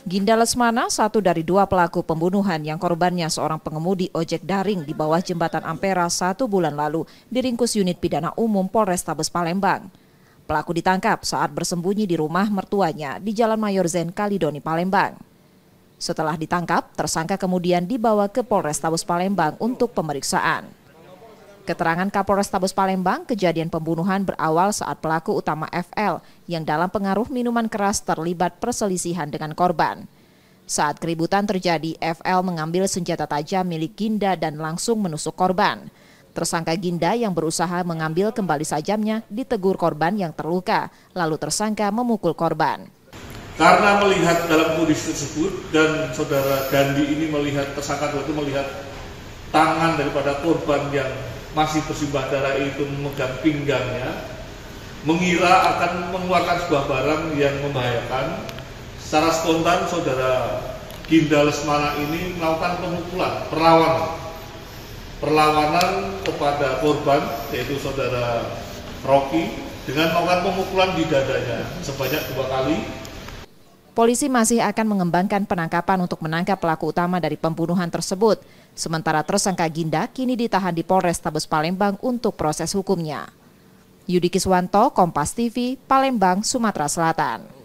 Ginda Lesmana, satu dari dua pelaku pembunuhan yang korbannya seorang pengemudi ojek daring di bawah jembatan Ampera 1 bulan lalu, diringkus unit pidana umum Polrestabes Palembang. Pelaku ditangkap saat bersembunyi di rumah mertuanya di Jalan Mayor Zen, Kalidoni, Palembang. Setelah ditangkap, tersangka kemudian dibawa ke Polrestabes Palembang untuk pemeriksaan. Keterangan Kapolrestabes Palembang, kejadian pembunuhan berawal saat pelaku utama FL yang dalam pengaruh minuman keras terlibat perselisihan dengan korban. Saat keributan terjadi, FL mengambil senjata tajam milik Ginda dan langsung menusuk korban. Tersangka Ginda yang berusaha mengambil kembali sajamnya ditegur korban yang terluka, lalu tersangka memukul korban. Karena melihat dalam kondisi tersebut dan saudara Gandhi ini melihat, tersangka itu melihat tangan daripada korban yang masih bersimbah darah itu memegang pinggangnya, mengira akan mengeluarkan sebuah barang yang membahayakan. Secara spontan saudara Ginda Lesmana ini melakukan pemukulan, perlawanan kepada korban, yaitu saudara Rocky, dengan melakukan pemukulan di dadanya sebanyak 2 kali. Polisi masih akan mengembangkan penangkapan untuk menangkap pelaku utama dari pembunuhan tersebut. Sementara tersangka Ginda kini ditahan di Polrestabes Palembang untuk proses hukumnya. Yudi Kiswanto, Kompas TV, Palembang, Sumatera Selatan.